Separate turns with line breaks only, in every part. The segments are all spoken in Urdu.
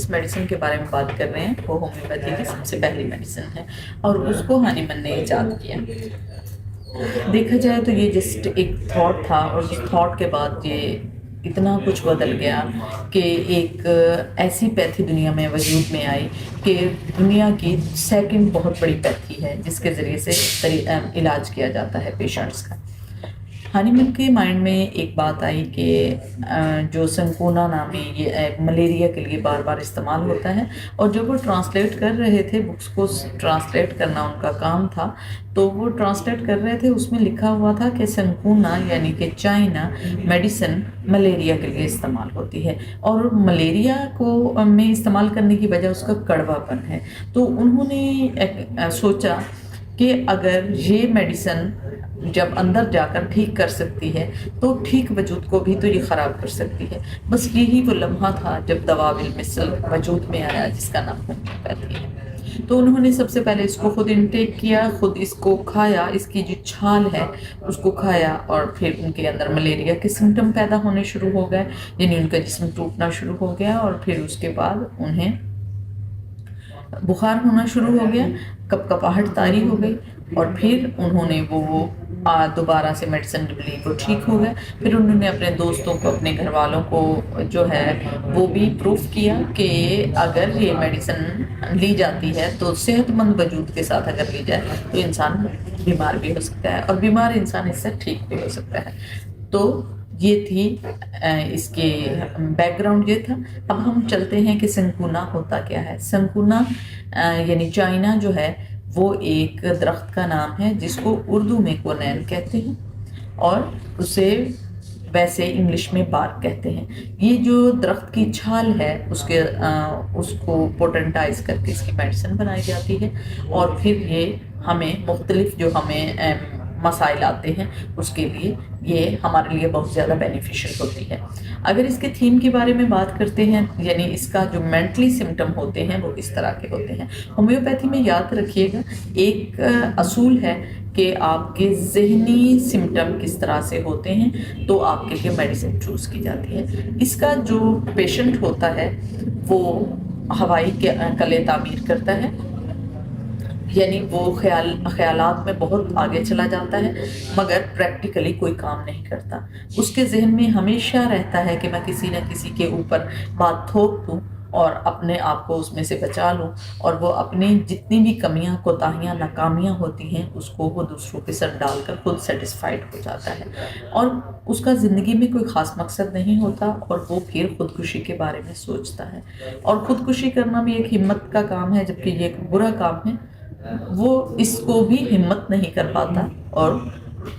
جس میڈیسن کے بارے میں بات کر رہے ہیں وہ ہومیوپیتھی کی سب سے پہلی میڈیسن ہے اور اس کو ہانیمن نے ایجاد کیا۔ دیکھا جائے تو یہ جسٹ ایک تھاٹ تھا اور اس تھاٹ کے بعد یہ اتنا کچھ بدل گیا کہ ایک ایسی پیتھی دنیا میں وجود میں آئی کہ دنیا کی سیکنڈ بہت بڑی پیتھی ہے جس کے ذریعے سے علاج کیا جاتا ہے پیشنٹس کا۔ ہانیمن کے مائنڈ میں ایک بات آئی کہ جو سنکونا نامی یہ ملیریا کے لیے بار بار استعمال ہوتا ہے، اور جب وہ ٹرانسلیٹ کر رہے تھے، بکس کو ٹرانسلیٹ کرنا ان کا کام تھا، تو وہ ٹرانسلیٹ کر رہے تھے، اس میں لکھا ہوا تھا کہ سنکونا یعنی کہ چائنا میڈیسن ملیریا کے لیے استعمال ہوتی ہے، اور ملیریا کو میں استعمال کرنے کی وجہ اس کا کڑوا پن ہے۔ تو انہوں نے سوچا کہ اگر یہ میڈیسن جب اندر جا کر ٹھیک کر سکتی ہے تو ٹھیک وجود کو بھی تو یہ خراب کر سکتی ہے۔ بس یہی وہ لمحہ تھا جب دوا بالمثل وجود میں آیا جس کا نام ہومیوپیتھی ہے۔ تو انہوں نے سب سے پہلے اس کو خود انٹیک کیا، خود اس کو کھایا، اس کی جو چھال ہے اس کو کھایا، اور پھر ان کے اندر ملیریا کے سمٹم پیدا ہونے شروع ہو گئے، یعنی ان کا جسم ٹوٹنا شروع ہو گیا، اور پھر اس کے بعد انہیں بخار ہونا شروع ہو گیا، کپکپاہٹ طاری ہو گئی، اور پھر انہوں نے وہ دوبارہ سے میڈیسن لی، وہ ٹھیک ہو گئے۔ پھر انہوں نے اپنے دوستوں کو، اپنے گھر والوں کو جو ہے وہ بھی پروف کیا کہ اگر یہ میڈیسن لی جاتی ہے تو صحت مند وجود کے ساتھ اگر لی جائے تو انسان بیمار بھی ہو سکتا ہے، اور بیمار انسان اس سے ٹھیک بھی ہو سکتا ہے۔ تو یہ تھی اس کے بیک گراؤنڈ یہ تھا۔ اب ہم چلتے ہیں کہ سنکونا ہوتا کیا ہے۔ سنکونا یعنی چائنا جو ہے وہ ایک درخت کا نام ہے جس کو اردو میں کونین کہتے ہیں، اور اسے ویسے انگلش میں بارک کہتے ہیں۔ یہ جو درخت کی چھال ہے اس کو پوٹنٹائز کر کے اس کی میڈیسن بنائی جاتی ہے، اور پھر یہ ہمیں مختلف جو ہمیں مسائل آتے ہیں اس کے لیے یہ ہمارے لیے بہت زیادہ بینیفیشل ہوتی ہے۔ اگر اس کے تھیم کے بارے میں بات کرتے ہیں، یعنی اس کا جو مینٹلی سمٹم ہوتے ہیں وہ کس طرح کے ہوتے ہیں، ہومیوپیتھی میں یاد رکھیے گا ایک اصول ہے کہ آپ کے ذہنی سمٹم کس طرح سے ہوتے ہیں تو آپ کے لیے میڈیسن چوز کی جاتی ہے۔ اس کا جو پیشنٹ ہوتا ہے وہ ہوائی قلعے تعمیر کرتا ہے، یعنی وہ خیالات میں بہت آگے چلا جاتا ہے مگر پریکٹیکلی کوئی کام نہیں کرتا۔ اس کے ذہن میں ہمیشہ رہتا ہے کہ میں کسی نہ کسی کے اوپر بات تھوپ دوں اور اپنے آپ کو اس میں سے بچا لوں، اور وہ اپنی جتنی بھی کمیاں، کوتاہیاں، ناکامیاں ہوتی ہیں اس کو وہ دوسروں کے سر ڈال کر خود سیٹسفائیڈ ہو جاتا ہے، اور اس کا زندگی میں کوئی خاص مقصد نہیں ہوتا، اور وہ پھر خودکشی کے بارے میں سوچتا ہے۔ اور خودکشی کرنا بھی ایک ہمت کا کام ہے، جبکہ یہ ایک برا کام ہے۔ وہ اس کو بھی ہمت نہیں کر پاتا اور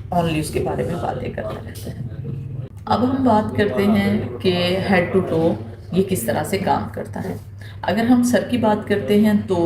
اونلی اس کے بارے میں باتیں کرتا رہتا ہے۔ اب ہم بات کرتے ہیں کہ ہیڈ ٹو ٹو یہ کس طرح سے کام کرتا ہے۔ اگر ہم سر کی بات کرتے ہیں تو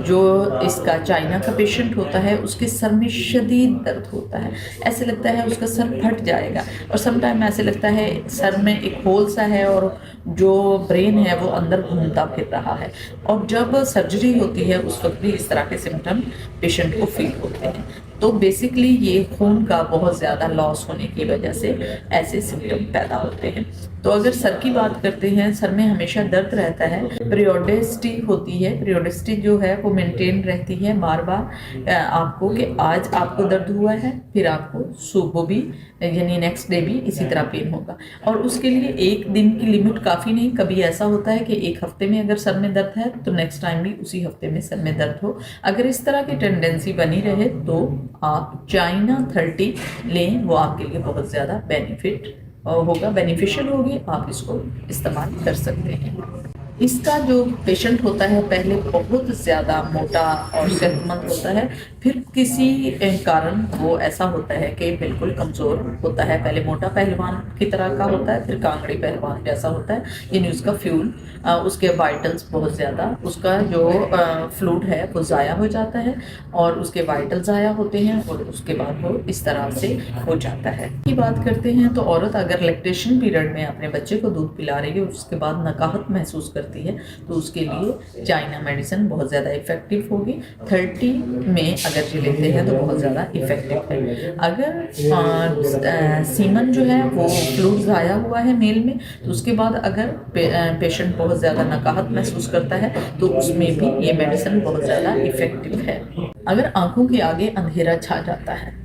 جو اس کا چائنا کا پیشنٹ ہوتا ہے اس کے سر میں شدید درد ہوتا ہے، ایسے لگتا ہے اس کا سر پھٹ جائے گا، اور سم ٹائم ایسے لگتا ہے سر میں ایک ہول سا ہے اور جو برین ہے وہ اندر گھومتا پھر رہا ہے، اور جب سرجری ہوتی ہے اس وقت بھی اس طرح کے سمٹم پیشنٹ کو فیل ہوتے ہیں۔ تو بیسکلی یہ خون کا بہت زیادہ لاس ہونے کی وجہ سے ایسے سمٹم پیدا ہوتے ہیں۔ تو اگر سر کی بات کرتے ہیں، سر میں ہمیشہ درد رہتا ہے، پیریوڈسٹی ہوتی ہے، پیریوڈسٹی جو ہے وہ مینٹین رہتی ہے بار بار آپ کو کہ آج آپ کو درد ہوا ہے، پھر آپ کو صبح بھی یعنی نیکسٹ ڈے بھی اسی طرح پین ہوگا، اور اس کے لیے ایک دن کی لمٹ کافی نہیں، کبھی ایسا ہوتا ہے کہ ایک ہفتے میں اگر سر میں درد ہے تو نیکسٹ ٹائم بھی اسی ہفتے میں سر میں درد ہو۔ اگر اس طرح کی ٹینڈنسی بنی رہے تو آپ چائنا 30 لیں، وہ آپ کے لیے بہت زیادہ بینیفیشل ہوگی، آپ اس کو استعمال کر سکتے ہیں۔ اس کا جو پیشنٹ ہوتا ہے پہلے بہت زیادہ موٹا اور صحت مند ہوتا ہے، پھر کسی کارن وہ ایسا ہوتا ہے کہ بالکل کمزور ہوتا ہے، پہلے موٹا پہلوان کی طرح کا ہوتا ہے، پھر کانگڑی پہلوان جیسا ہوتا ہے، یعنی اس کا فیول، اس کے وائٹلز بہت زیادہ، اس کا جو فلوڈ ہے وہ ضائع ہو جاتا ہے، اور اس کے وائٹل ضائع ہوتے ہیں، اور اس کے بعد وہ اس طرح سے ہو جاتا ہے۔ کی بات کرتے ہیں تو عورت اگر لیکٹیشن پیریڈ میں اپنے بچے کو دودھ پلا رہی ہے، اس کے بعد نکاہت محسوس کرتی کرتی ہے تو اس کے لیے چائنا میڈیسن بہت زیادہ افیکٹو ہوگی. 30 میں اگر یہ لیتے ہیں تو بہت زیادہ افیکٹو ہے. اگر سیمن جو ہے وہ فلوئڈ ضائع ہوا ہے میل میں تو اس کے بعد اگر پیشنٹ بہت زیادہ نقاہت محسوس کرتا ہے تو اس میں بھی یہ میڈیسن بہت زیادہ افیکٹو ہے. اگر آنکھوں کے آگے اندھیرا چھا جاتا ہے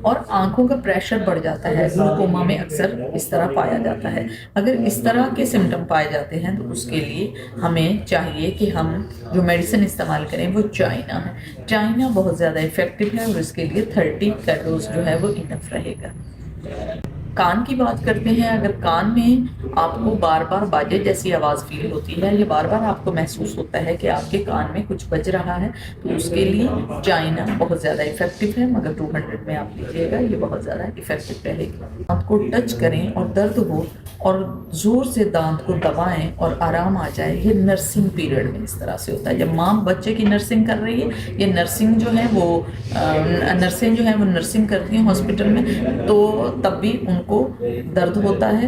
اور آنکھوں کا پریشر بڑھ جاتا ہے، گلوکوما میں اکثر اس طرح پایا جاتا ہے، اگر اس طرح کے سمٹم پائے جاتے ہیں تو اس کے لیے ہمیں چاہیے کہ ہم جو میڈیسن استعمال کریں وہ چائنا ہے. چائنا بہت زیادہ افیکٹو ہے اور اس کے لیے 30 کا ڈوز جو ہے وہ انف رہے گا. کان کی بات کرتے ہیں. اگر کان میں آپ کو بار بار باجے جیسی آواز فیل ہوتی ہے یا بار بار آپ کو محسوس ہوتا ہے کہ آپ کے کان میں کچھ بج رہا ہے تو اس کے لیے چائنا بہت زیادہ افیکٹو ہے، مگر 200 میں آپ لیجیے گا، یہ بہت زیادہ افیکٹو رہے گی. دانت کو ٹچ کریں اور درد ہو اور زور سے دانت کو دبائیں اور آرام آ جائے، یہ نرسنگ پیریڈ میں اس طرح سے ہوتا ہے. جب ماں بچے کی نرسنگ کر رہی ہے، یہ نرسنگ جو ہے وہ نرسیں جو ہیں وہ نرسنگ کرتی ہیں ہاسپٹل میں، تو تب بھی ان کو درد ہوتا ہے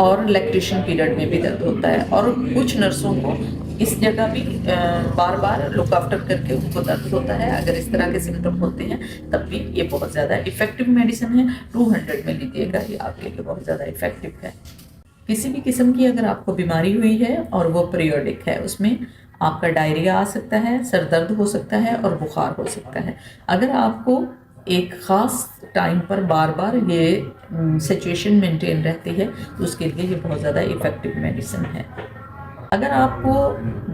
اور لیکٹیشن پیریڈ میں بھی درد ہوتا ہے. اور کچھ نرسوں کو اس جگہ بھی بار بار لک آفٹر کر کے ان کو درد ہوتا ہے. اگر اس طرح کے سمٹم ہوتے ہیں تب بھی یہ بہت زیادہ افیکٹو میڈیسن ہے. 200 میں لیجیے گا، یہ آپ کے لیے بہت زیادہ افیکٹو ہے. کسی بھی قسم کی اگر آپ کو بیماری ہوئی ہے اور وہ پیریوڈک ہے، اس میں آپ کا ڈائریا آ سکتا ہے، سر درد ہو سکتا ہے اور بخار ہو سکتا ہے. اگر آپ کو ایک خاص ٹائم پر بار بار یہ سچویشن مینٹین رہتی ہے تو اس کے لیے یہ بہت زیادہ افیکٹو میڈیسن ہے. اگر آپ کو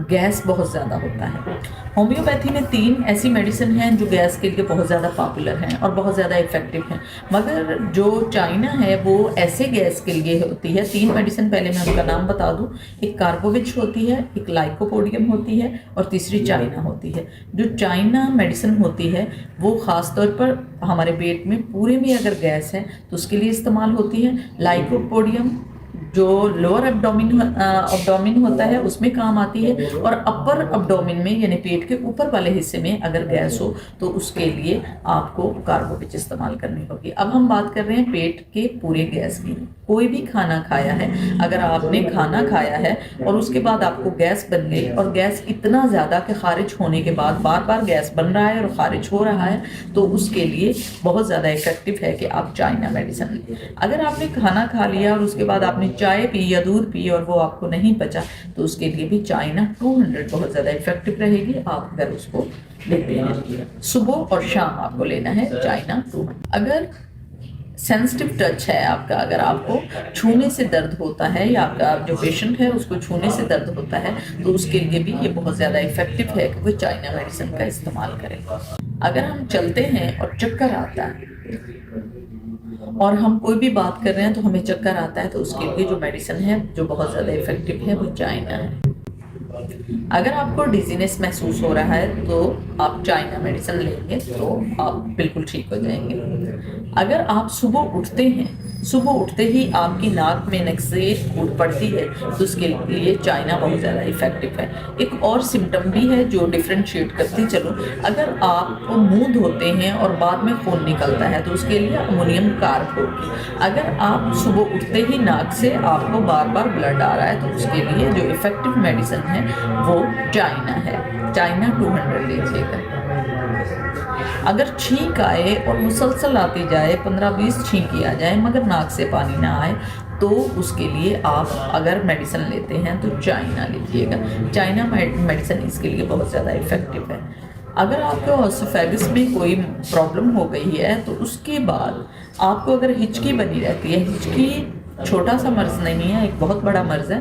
گیس بہت زیادہ ہوتا ہے، ہومیوپیتھی میں 3 ایسی میڈیسن ہیں جو گیس کے لیے بہت زیادہ پاپولر ہیں اور بہت زیادہ افیکٹو ہیں، مگر جو چائنا ہے وہ ایسے گیس کے لیے ہوتی ہے. 3 میڈیسن پہلے میں ان کا نام بتا دوں. ایک کاربووچ ہوتی ہے، ایک لائکوپوڈیم ہوتی ہے اور تیسری چائنا ہوتی ہے. جو چائنا میڈیسن ہوتی ہے وہ خاص طور پر ہمارے پیٹ میں پورے میں اگر گیس ہے تو اس کے لیے استعمال ہوتی ہے. لائکوپوڈیم جو لوور ابڈومن ہوتا ہے اس میں کام آتی ہے، اور اپر ابڈومن میں یعنی پیٹ کے اوپر والے حصے میں اگر گیس ہو تو اس کے لیے آپ کو کاربووچ استعمال کرنی ہوگی. اب ہم بات کر رہے ہیں پیٹ کے پورے گیس کی. کوئی بھی کھانا کھایا ہے، اگر آپ نے کھانا کھایا ہے اور اس کے بعد آپ کو گیس بن گئی اور گیس اتنا زیادہ کہ خارج ہونے کے بعد بار بار گیس بن رہا ہے اور خارج ہو رہا ہے تو اس کے لیے بہت زیادہ افیکٹو ہے کہ آپ چائنا میڈیسن لیں. اگر آپ نے کھانا کھا لیا اور اس کے بعد آپ نے چائے پی یا دودھ پی اور وہ آپ کو نہیں بچا تو اس کے لیے بھی چائنا 200 بہت زیادہ افیکٹو رہے گی. آپ اگر اس کو لیتے ہیں صبح اور شام آپ کو لینا ہے چائنا 200. اگر سینسٹیو ٹچ ہے آپ کا، اگر آپ کو چھونے سے درد ہوتا ہے یا آپ کا جو پیشنٹ ہے اس کو چھونے سے درد ہوتا ہے تو اس کے لیے بھی یہ بہت زیادہ افیکٹو ہے کہ وہ چائنا میڈیسن کا استعمال کریں. اگر ہم چلتے ہیں اور چکر آتا ہے اور ہم کوئی بھی بات کر رہے ہیں تو ہمیں چکر آتا ہے تو اس کے لیے جو میڈیسن ہے جو بہت زیادہ افیکٹو ہے وہ چائنا ہے. اگر آپ کو ڈیزینس محسوس ہو رہا ہے تو آپ چائنا میڈیسن لیں گے تو آپ بالکل ٹھیک ہو جائیں گے. اگر آپ صبح اٹھتے ہیں، صبح اٹھتے ہی آپ کی ناک میں نکسیٹ پھوٹ پڑتی ہے تو اس کے لیے چائنا بہت زیادہ افیکٹو ہے. ایک اور سمٹم بھی ہے جو ڈفرینشیٹ کرتی چلو. اگر آپ کو منہ دھوتے ہیں اور بعد میں خون نکلتا ہے تو اس کے لیے امونیم کارب ہوگی. اگر آپ صبح اٹھتے ہی ناک سے آپ کو بار بار بلڈ آ رہا ہے تو اس کے لیے جو افیکٹو میڈیسن ہے وہ چائنا ہے. چائنا 200 لیجیے گا. اگر چھینک آئے اور مسلسل آتی جائے، 15-20 چھینکی آ جائے مگر ناک سے پانی نہ آئے تو اس کے لیے آپ اگر میڈیسن لیتے ہیں تو چائنا لیجیے گا. چائنا میڈیسن اس کے لیے بہت زیادہ افیکٹو ہے. اگر آپ کو اسوفیگس میں کوئی پرابلم ہو گئی ہے تو اس کے بعد آپ کو اگر ہچکی بنی رہتی ہے، ہچکی چھوٹا سا مرض نہیں ہے، ایک بہت بڑا مرض ہے.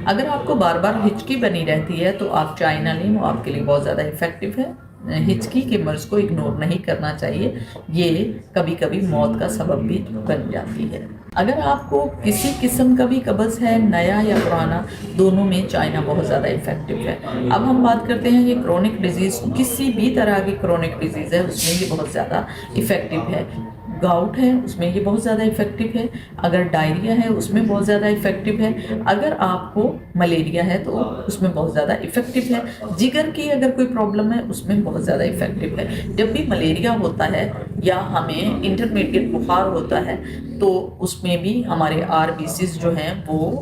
اگر آپ کو بار بار ہچکی بنی رہتی ہے تو آپ چائنا لیں، وہ آپ کے لیے بہت زیادہ افیکٹو ہے. ہچکی کے مرض کو اگنور نہیں کرنا چاہیے، یہ کبھی کبھی موت کا سبب بھی بن جاتی ہے. اگر آپ کو کسی قسم کا بھی قبض ہے، نیا یا پرانا، دونوں میں چائنا بہت زیادہ افیکٹو ہے. اب ہم بات کرتے ہیں یہ کرونک ڈیزیز، کسی بھی طرح کی کرونک ڈیزیز ہے اس میں یہ بہت زیادہ افیکٹو ہے. گاؤٹ ہے اس میں یہ بہت زیادہ افیکٹو ہے. اگر ڈائریا ہے اس میں بہت زیادہ افیکٹو ہے. اگر آپ کو ملیریا ہے تو اس میں بہت زیادہ افیکٹو ہے. جگر کی اگر کوئی پرابلم ہے اس میں بہت زیادہ افیکٹو ہے. جب بھی ملیریا ہوتا ہے یا ہمیں انٹرمیڈیٹ بخار ہوتا ہے تو اس میں بھی ہمارے RBCs جو ہیں وہ